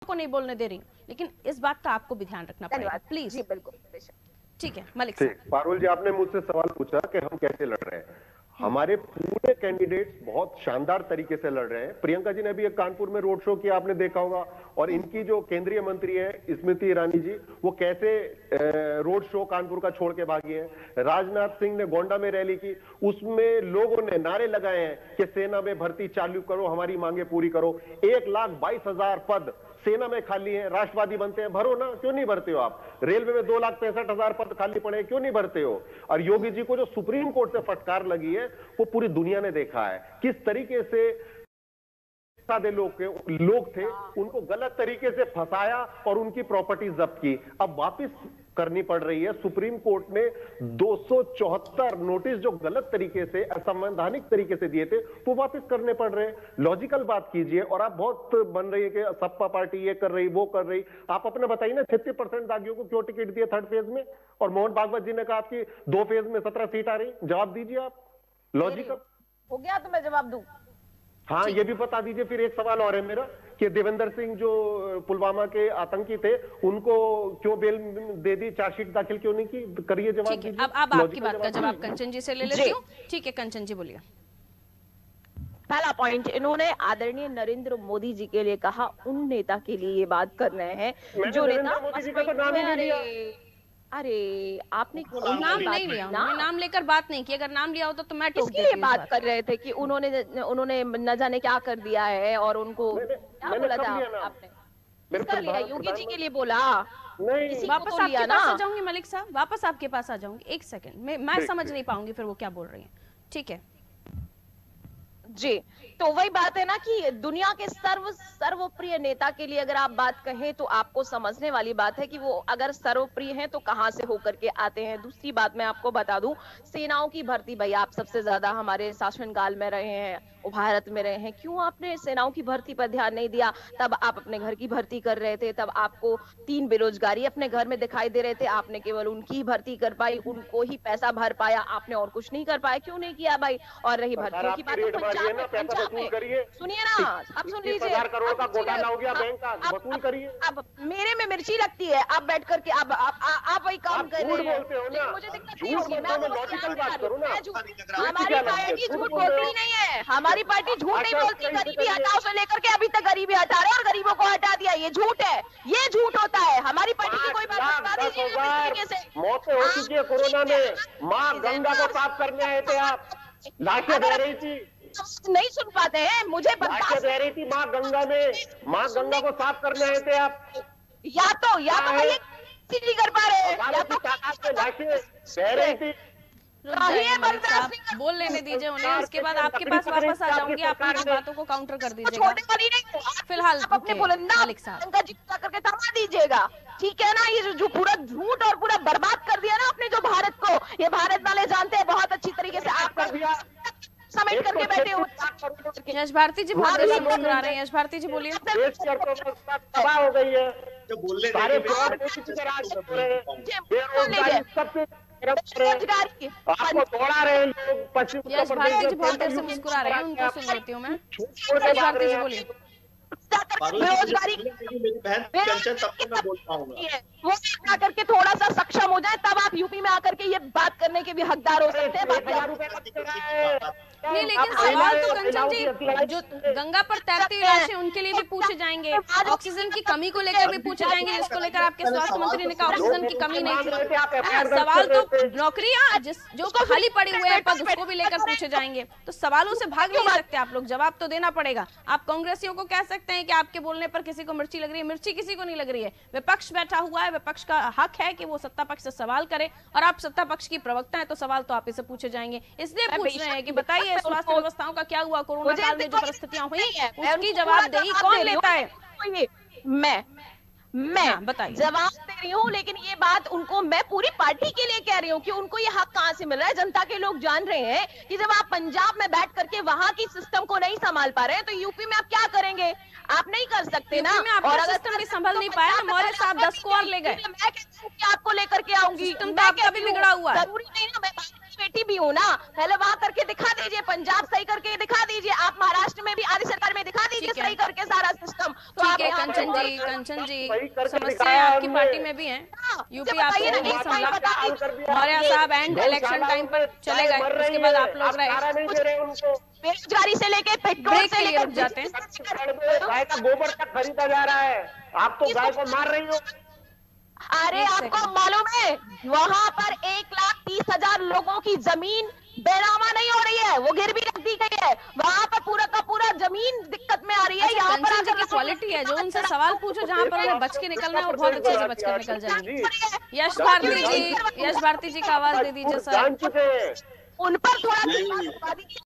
को नहीं बोलने दे रही हूँ, लेकिन इस बात का आपको भी ध्यान रखना पड़ेगा प्लीज। जी बिल्कुल, ठीक है मलिक ठीक, साहब। पारुल जी आपने मुझसे सवाल पूछा कि हम कैसे लड़ रहे हैं। हमारे पूरे कैंडिडेट्स बहुत शानदार तरीके से लड़ रहे हैं। प्रियंका जी ने भी एक कानपुर में रोड शो किया, आपने देखा होगा। और इनकी जो केंद्रीय मंत्री है स्मृति ईरानी जी, वो कैसे रोड शो कानपुर का छोड़ के भागी है। राजनाथ सिंह ने गोंडा में रैली की, उसमें लोगों ने नारे लगाए हैं कि सेना में भर्ती चालू करो, हमारी मांगे पूरी करो। 1,22,000 पद सेना में खाली है, राष्ट्रवादी बनते हैं, भरो ना, क्यों नहीं भरते हो आप। रेलवे में 2,65,000 पद खाली पड़े हैं, क्यों नहीं भरते हो। और योगी जी को जो सुप्रीम कोर्ट से फटकार लगी है, वो पूरी दुनिया ने देखा है किस तरीके से सादे लोग थे, उनको गलत तरीके से फंसाया और उनकी प्रॉपर्टी जब्त की। अब वापस करनी पड़ रही है। सुप्रीम कोर्ट ने 274 नोटिस जो गलत तरीके से, असंवैधानिक तरीके से दिए थे, वो वापस करने पड़ रहे हैं। लॉजिकल बात कीजिए। और आप बहुत बन रही है कि सपा पार्टी ये कर रही, वो कर रही। आप अपने बताइए ना, 36% दागियों को क्यों टिकट दिए थर्ड फेज में, और मोहन भागवत जी ने कहा आपकी 2 फेज में 17 सीट आ रही। जवाब दीजिए आप, लॉजिकल हो गया तो मैं जवाब दूं। हाँ, ये भी बता दीजिए। फिर एक सवाल और है मेरा कि देवेंद्र सिंह जो पुलवामा के आतंकी थे, उनको क्यों बेल दे दी, चार्जशीट दाखिल क्यों नहीं की, करिए जवाब दीजिए। अब आपकी बात का जवाब कंचन जी से ले लेती हूँ। ठीक है कंचन जी बोलिए। पहला पॉइंट, इन्होंने आदरणीय नरेंद्र मोदी जी के लिए कहा, उन नेता के लिए ये बात कर रहे हैं जो नेता मोदी जी का तो नाम ही नहीं लिया। अरे आपने नाम नहीं लिया, नाम लेकर बात नहीं की। अगर नाम लिया होता तो मैं किसके लिए बात कर रहे थे कि उन्होंने न जाने क्या कर दिया है, और उनको क्या बोला था आपने, किसका लिया, योगी जी के लिए बोला। नहीं, वापस आपके पास आ जाऊंगी मलिक साहब, वापस आपके पास आ जाऊंगी। एक सेकंड, मैं समझ नहीं पाऊंगी फिर वो क्या बोल रही है। ठीक है जी, तो वही बात है ना कि दुनिया के सर्वप्रिय नेता के लिए अगर आप बात कहें तो आपको समझने वाली बात है कि वो अगर सर्वप्रिय हैं तो कहां से होकर के आते हैं। दूसरी बात मैं आपको बता दूं, सेनाओं की भर्ती, भाई आप सबसे ज्यादा हमारे शासनकाल में रहे हैं, भारत में रहे हैं, क्यों आपने सेनाओं की भर्ती पर ध्यान नहीं दिया। तब आप अपने घर की भर्ती कर रहे थे, तब आपको 3 बेरोजगारी अपने घर में दिखाई दे रहे थे, आपने केवल उनकी भर्ती कर पाई, उनको ही पैसा भर पाया, आपने और कुछ नहीं कर पाया। क्यों नहीं किया भाई। और रही भर्तियों की बात, पंजाब में सुनिए ना, अब सुन लीजिए, करोड़ का घोटाला हो गया बैंक का, वसूल करिए। अब मेरे में मिर्ची लगती है, आप बैठ करके आप वही काम कर रहे हैं, मुझे दिक्कत नहीं होगी। हमारी पार्टी झूठ बोलती नहीं है, हमारी पार्टी झूठ नहीं बोलती। गरीबी हटाओ से लेकर के अभी तक गरीबी हटा रहे और गरीबों को हटा दिया, ये झूठ है, ये झूठ होता है। हमारी पार्टी की कोई बात बता दीजिए। मौतें हो चुकी है कोरोना में, माँ गंगा को साफ करने आए थे आप, लाशें बह रही थी, नहीं सुन पाते हैं, मुझे लाशें बह रही थी माँ गंगा में, माँ गंगा को साफ करने आए थे आप। या तो भैया नहीं कर पा रहे हैं, या तो लाशें बह रही थी। बोल लेने दीजिए उन्हें, उसके बाद आपके पास वापस आ जाऊंगी, आप अपनी बातों को काउंटर कर दीजिएगा। फिलहाल अपने बुलंदा करके थमा दीजिएगा, ठीक है ना। ये जो पूरा झूठ और पूरा बर्बाद कर दिया ना आपने जो भारत को, ये भारत वाले जानते हैं बहुत अच्छी तरीके से। आप कर दिया समेट करके बैठे हो। यश भारती जी बहुत देर से मुस्कुरा रहे हैं। यश भारती जी बोलिए। तबाह हो गई है, सारे बेरोजगारी आपको दौड़ा रहे हैं लोग पश्चिम यश भारती जी बहुत देर से मुस्कुरा रहे हैं, उनको सुन लेती हूँ मैं। यश भारती जी बोलिए। बेरोजगारी वो आकर के थोड़ा सा सक्षम हो जाए, तब आप यूपी में आकर के ये बात करने के भी हकदार हो सकते हैं। नहीं, लेकिन सवाल तो कंचन जी, जो गंगा पर तैरती लाशें उनके लिए भी पूछे जाएंगे, ऑक्सीजन की कमी को लेकर भी पूछे जाएंगे, जिसको लेकर आपके स्वास्थ्य मंत्री ने कहा ऑक्सीजन की कमी नहीं थी। सवाल तो नौकरियां जो खाली पड़ी हुए हैं पद, उसको भी लेकर पूछे जाएंगे। तो सवालों से भाग नहीं सकते आप लोग, जवाब तो देना पड़ेगा। आप कांग्रेसियों को कह सकते हैं कि आपके बोलने पर किसी को मिर्ची लग रही है, मिर्ची किसी को नहीं लग रही है। विपक्ष बैठा हुआ है, विपक्ष का हक है कि वो सत्ता पक्ष से सवाल करे, और आप सत्ता पक्ष की प्रवक्ता है तो सवाल तो आप इसे पूछे जाएंगे। इसलिए पूछ रहे हैं कि बताइए स्वास्थ्य व्यवस्थाओं का क्या हुआ, कोरोना काल में जो परिस्थितियां हुई उसकी जवाबदेही कौन लेता है। मैं बताइए। जवाब रही हूँ, लेकिन ये बात उनको मैं पूरी पार्टी के लिए कह रही हूँ कि उनको ये हक कहाँ से मिल रहा है। जनता के लोग जान रहे हैं कि जब आप पंजाब में बैठ करके वहां की सिस्टम को नहीं संभाल पा रहे हैं, तो यूपी में आप क्या करेंगे? आप नहीं कर सकते ना। और अगर सिस्टम भी संभल नहीं पाया, मौर्य साहब 10 को और ले गए। मैं कहती हूँ कि आपको लेकर के आऊंगी, सिस्टम तो आपका भी बिगड़ा हुआ है। जरूरी नहीं ना, मैं बेटी भी हूँ ना। पहले वहां करके दिखा दीजिए, पंजाब सही करके दिखा दीजिए, आप महाराष्ट्र में भी आदि सरकार में दिखा दीजिए सही करके सारा सिस्टम। तो ठीक है कंचन जी समस्याएं आपकी पार्टी में भी हैं, यूपी आपसे नहीं संभला। मौर्य साहब एंड इलेक्शन टाइम पर चले गए, उसके बाद आप लोग रहे। बेरोजगारी से लेके पेट्रोल से लेकर जाते हैं, गाय का गोबर तक खरीदा जा रहा है, आप तो गाय को मार रही हो। अरे आपको मालूम है वहां पर 1,30,000 लोगों की जमीन बेनामा नहीं हो रही है, वो गिरवी रख दी गई है। वहां पर पूरा का पूरा जमीन दिक्कत में आ रही है। यहाँ पर कंचन जी की क्वालिटी है, जो उनसे सवाल पूछो जहाँ पर उन्हें बच के निकलना है, वो बहुत अच्छे से बच कर निकल जाएंगे। यश भारती जी का आवाज दे दीजिए सर। उन पर थोड़ा